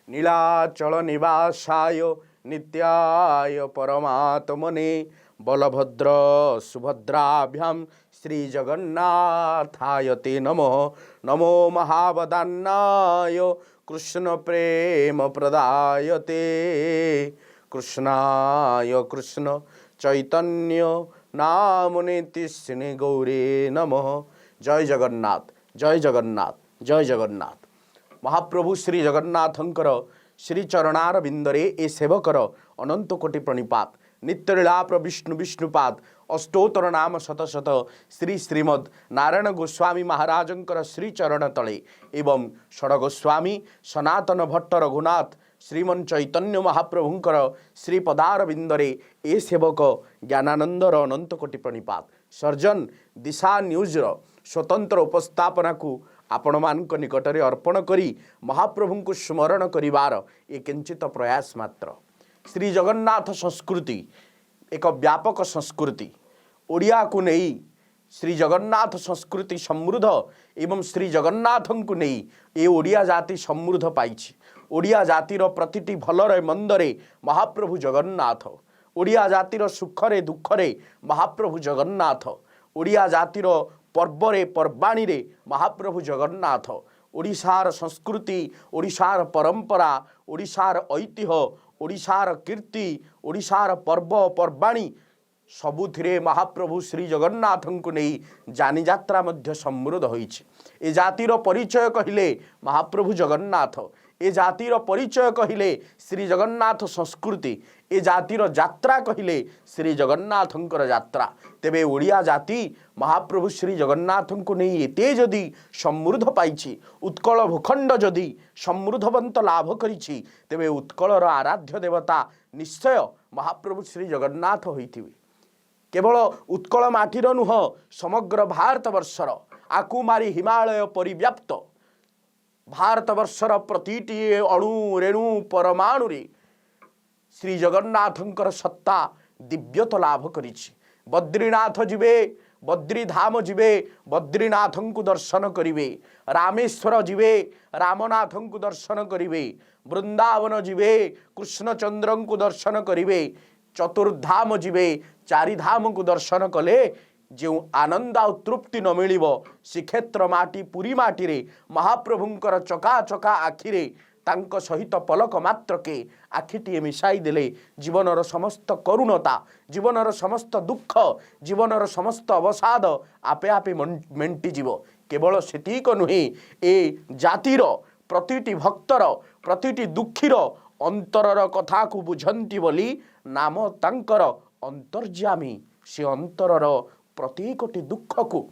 नीलाचल निवासाय नित्याय परमात्मने बलभद्र सुभद्राभ्यां श्रीजगन्नाथाय ते नमः। नमो महावदान्नाय कृष्ण प्रेम प्रदायते कृष्णाय कृष्ण चैतन्य नामने तिस्ने गौरे नमः। जय जगन्नाथ जय जगन्नाथ जय जगन्नाथ। महाप्रभु श्री जगन्नाथंकर श्री चरणार बिंदरे ए सेवकर अनंत कोटि प्रणिपात। नित्यलीलाप्र विष्णु विष्णुपाद अष्टोत्तर नाम शत शत श्री श्रीमद नारायण गोस्वामी महाराजंकर श्री चरण तले एवं षड गोस्वामी सनातन भट्ट रघुनाथ श्रीमन चैतन्य महाप्रभुंकर श्री पदार बिंदरे ए सेवक ज्ञानानंदर अनंत कोटि प्रणिपात। सर्जन दिशा न्यूज़र स्वतंत्र उपस्थापना को आपण मानक निकटरे अर्पण करी महाप्रभु को स्मरण करिवार ये किंचित प्रयास मात्र। श्री जगन्नाथ संस्कृति एक व्यापक संस्कृति। ओडिया को नहीं श्री जगन्नाथ संस्कृति समृद्ध एवं श्री जगन्नाथं को नहीं ये ओडिया जाति समृद्ध पाई। ओडिया जातिर प्रतिटी भलरे मंदरे महाप्रभु जगन्नाथ। ओडिया जातिर सुखरे दुखरे महाप्रभु जगन्नाथ। ओडिया जातिर पर्वरे पर्वाणी रे महाप्रभु जगन्नाथ। ओडिशार संस्कृति ओडिशार परंपरा ओडिशार ऐतिह्य ओडिशार कीर्ति ओडिशार पर्व पर्वाणी सबुथिरे महाप्रभु श्री जगन्नाथ को नहीं जानी यात्रा मध्य समृद्ध होइछि। ए जातिर परिचय कहिले महाप्रभु जगन्नाथ। ए जातिर परिचय कहिले श्री जगन्नाथ संस्कृति। ए जातिर यात्रा कहिले श्री जगन्नाथंकर यात्रा। तेबे ओडिया जाति महाप्रभु श्री जगन्नाथ को नहीं एते जदि समृद्ध पाइछि उत्कल भूखंड जदि समृद्धवंत लाभ करिछि तेबे उत्कलर आराध्य देवता निश्चय महाप्रभु श्री जगन्नाथ होइथिबे। केवल उत्कल माटीर नुह समग्र भारतवर्षर आकुमारी हिमालय परिव्याप्त भारतवर्षर प्रतिटी अणु रेणु परमाणु रे श्री जगन्नाथंकर सत्ता दिव्यता लाभ करिछि। बद्रीनाथ जिवे बद्रीधाम जिवे बद्रीनाथं को दर्शन करिवे। रामेश्वर जिवे रामनाथं को दर्शन करिवे। वृंदावन जिवे कृष्णचंद्रं को दर्शन करिवे। चतुर्धाम जिवे चारिधाम को दर्शन कले जो आनंद आ तृप्ति न मिलिब श्रीक्षेत्र माटी पुरी माटी रे महाप्रभुंकर चका चका आखिरे तांक सहित पलक मात्र के आखिटीए मिसाई देले जीवनर समस्त करुणता जीवनर समस्त दुख जीवनर समस्त अवसाद आपे आपे मेंटी जीव। केवल सेतिक नुहे ए जातिर प्रतिटी भक्तर प्रतिटी दुखीर अंतरर कथा को बुझंती बोली नाम तांकर अंतर्जामी। से अंतरर प्रत्येकटी दुख को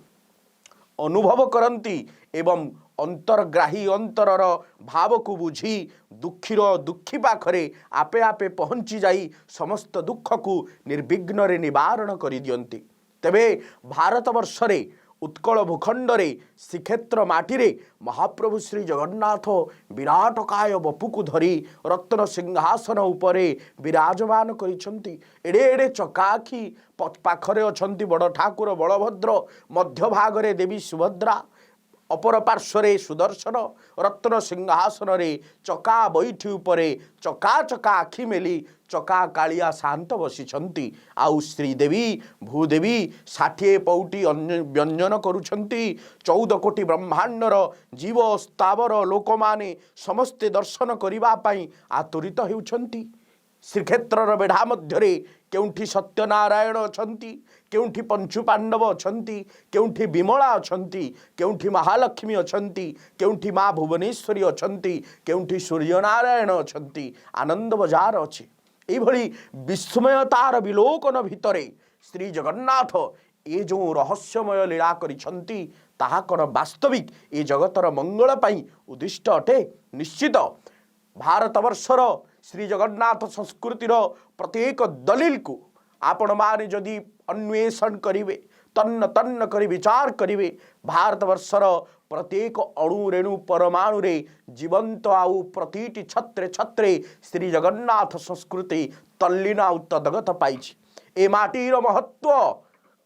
अनुभव करती एवं अंतर्ग्राही अंतरर भाव को बुझी दुखीर दुखी पाखरे आपे आपे पहुँची जाई समस्त दुख को निर्विघ्न रे निवारण करि दियंती। तेबे भारतवर्षरे उत्कल भूखंडरे श्रीक्षेत्र माटीरे महाप्रभु श्री जगन्नाथ विराटकाय बपु को धरी रत्न सिंहासन उपरे विराजमान करिसंती। एडे एडे चकाखी पाखरे अछंती बड़ ठाकुर बलभद्र मध्य भागरे देवी सुभद्रा अपर पार्श्वरे सुदर्शन रत्न सिंहासन रे चका बैठी उपरे चका चका आखि मेली चका कालिया शांत बसिछंती। आउ श्रीदेवी भूदेवी 60 पौटी व्यंजन करुछंती। 14 कोटी ब्रह्मांडर जीव स्थावर लोक माने समस्ते दर्शन करिबा पई आतुरित हेउछंती। श्रीक्षेत्रर बेढ़ा मध्यरे केउठी सत्यनारायण अछंती केउठी पंचु पांडव अछंती केउठी विमला अछंती केउठी महालक्ष्मी अछंती केउठी माँ भुवनेश्वरी अछंती केउठी सूर्यनारायण अछंती आनंद बजार अछि। एभली विस्मयतार विलोकन भितरे श्री जगन्नाथ ये जो रहस्यमय लीला करिछंती ताहा कोन वास्तविक ए जगतर मंगल पई उद्दिष्ट अटे। निश्चित भारतवर्षर श्री जगन्नाथ संस्कृतिर प्रत्येक दलील को आपण माने जदि अन्वेषण करिवे तन्न तन्न करी विचार करिवे भारतवर्षर प्रत्येक अणु रेणु परमाणु रे जीवंत आउ प्रतिटी छत्रे छत्रे श्री जगन्नाथ संस्कृति तल्लीन आउ तदगत पाइछि। ए माटीर महत्व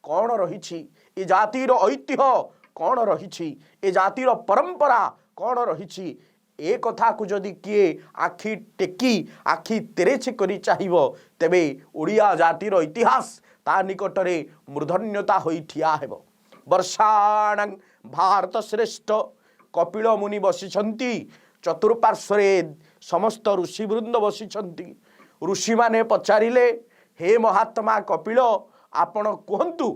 कौन रहिछि ए जातिर ऐतिह्य कौन रहिछि ए जातिर परंपरा कौन रहिछि ए कथा को जदि किए आखि टेकी आखि तेरेछि करी चाहिब तेबे ओडिया जातिर इतिहास ता निकटरे मूर्धन्यता होई ठिया हेब। वर्षाणं भारत श्रेष्ठ कपिल मुनि बसिछंती चतुर्पार्श्वरे समस्त ऋषिवृंद बसिछंती। ऋषि माने पचारिले हे महात्मा कपिल आपण कहंतु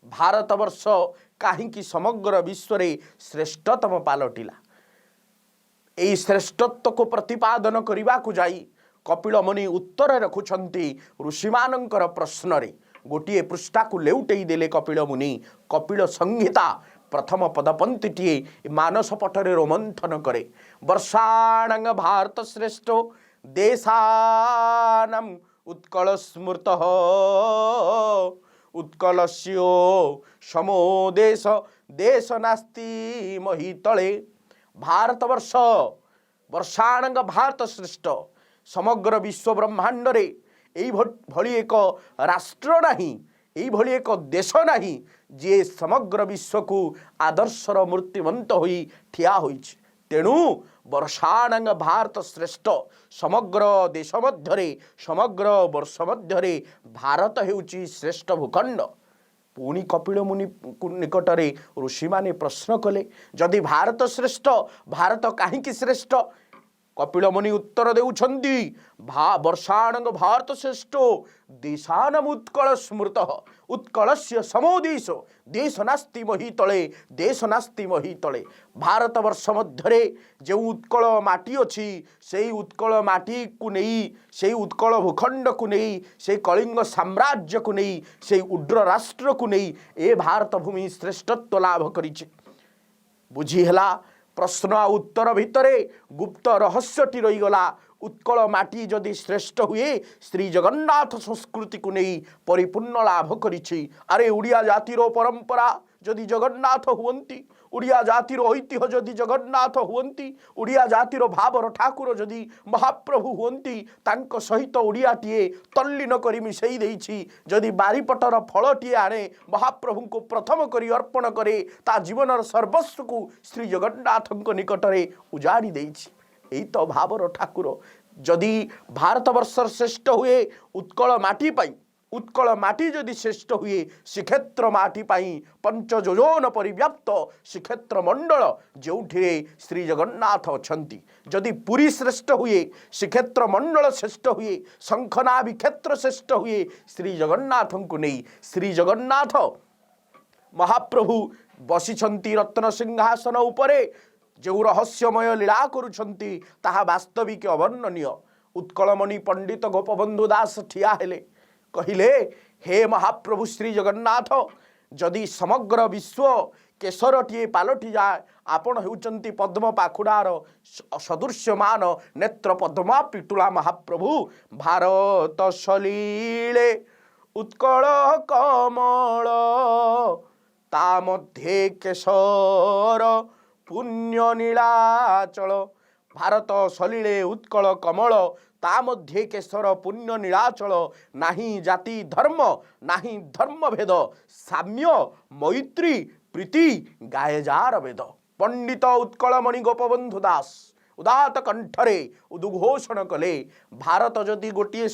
भारत वर्ष काहींकि समग्र विश्व रे श्रेष्ठतम पालटिला। एई श्रेष्ठत्व को प्रतिपादन करने को जाई कपिल मुनि उत्तर रखुछंती ऋषि मानकर प्रश्न रे। गोटे पृष्ठा को लेउटेई देले कपिल मुनि। कपिल संहिता प्रथम पदपंक्तिटीए मानस पटरे रोमंथन करे। वर्षाणं भारत श्रेष्ठ देशानां उत्कल स्मृत उत्कलस्यो समो देश देश नास्ति महितले। भारतवर्ष वर्षाणंग भारत श्रेष्ठ समग्र विश्व ब्रह्मांड रे एई भली एक राष्ट्र नहीं एई भली एक देश नहीं जे समग्र विश्व को आदर्शर मूर्तिमंत होई ठिया होइछ। तेणु वर्षाणंग भारत श्रेष्ठ समग्र देश मध्यरे समग्र वर्ष मध्यरे भारत हेउची श्रेष्ठ भूखंड। पुणी कपिल मुनि निकटरे ऋषि माने प्रश्न कले जदि भारत श्रेष्ठ भारत काहींकि श्रेष्ठ। कपिल मुनि उत्तर देउछंती वर्षाणंग भारत श्रेष्ठ देशानाम उत्कल स्मृत उत्कलस्य समो देश देश नास्ति महितले देश नास्ति महितले। भारत वर्ष मध्यरे जो उत्कल माटी अछि सेई उत्कल माटी को नहीं से उत्कल भूखंड को नहीं से कलिंग साम्राज्य को नहीं से उड्र राष्ट्र को नहीं ए भारत भूमि श्रेष्ठत्व लाभ करिछि। बुझी हला प्रश्न आ उत्तर भितरे गुप्त रहस्यटी रहीगला। उत्कल माटी जदि श्रेष्ठ हुए श्री जगन्नाथ संस्कृति को नहीं परिपूर्ण लाभ करिछि। अरे उड़िया जातिर परंपरा जदि जगन्नाथ हुवंती उड़िया जातिर ऐतिह्य जदि जगन्नाथ हुवंती उड़िया जातिर भावर ठाकुर जदि महाप्रभु हुवंती तांक सहित उड़ियाटीए तल्लीन करी मिसेई देइछि। जदि बारीपटर फलटीए आणे महाप्रभु को प्रथम करी अर्पण करे ता जीवनर सर्वस्व को श्री जगन्नाथ निकटरे उजाड़ी देइछि। एई तो भावर ठाकुर जदि भारतवर्ष श्रेष्ठ हुए उत्कल माटी पाई उत्कल माटी जदि श्रेष्ठ हुए श्रीक्षेत्र माटी पाई पंच योजन परिव्याप्त श्रीक्षेत्र मंडल जोठिरे श्री जगन्नाथ अछंती। जदि पुरी श्रेष्ठ हुए श्रीक्षेत्र मंडल श्रेष्ठ हुए शंखनाभि क्षेत्र श्रेष्ठ हुए श्री जगन्नाथ को नहीं श्री जगन्नाथ महाप्रभु बसिछंती रत्न सिंहासन उपरे जो रहस्यमय लीला करुछंती ताहा वास्तविक अवर्णनीय। उत्कलमणि पंडित गोपबंधु दास ठिया हेले कहिले हे महाप्रभु श्री जगन्नाथ जदि समग्र विश्व केशरटीए पालटी जाए आपण हेउचंती पद्म पाखुड़ार सदृश्यमान नेत्र पद्मा पिटुला महाप्रभु भारत सलीले उत्कल कमल ता मध्ये केशर पुण्य नीलाचल। भारत सलीले उत्कल कमल ता मध्ये केशर पुण्य नीलाचल। नाही जाति धर्म नाही धर्म भेद साम्य मैत्री प्रीति गाए जार वेद। पंडित उत्कलमणि गोपबंधु दास उदात कंठरे उद्घोषण कले भारत जदि गोटे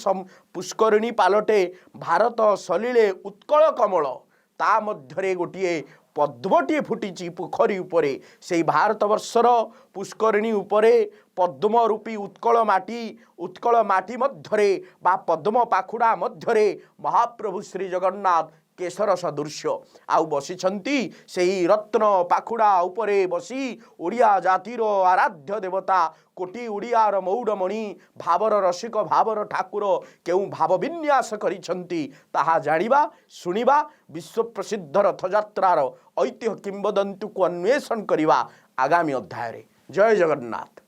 पुष्करिणी पालटे भारत सलीले उत्कल कमल ता मध्यरे गोटे पद्मटी फुटी पोखरी उपरे से भारतवर्षर पुष्करिणी उपरे पद्म रूपी उत्कल माटी मध्यरे बा पद्म पाखुड़ा मध्यरे महाप्रभु श्री जगन्नाथ केशर सदृश्य आउ बसिछंती सेही रत्न पाखुड़ा उपरे बसी ओडिया जातिर आराध्य देवता कोटी उड़ियार मौड़मणि भावर रसिक भावर ठाकुर केउ भाव विन्यास करिछंती ताहा जानिबा सुनिबा विश्व प्रसिद्ध रथयात्रार ऐतिह्य किंवदंती को अन्वेषण करिबा आगामी अध्याय रे। जय जगन्नाथ।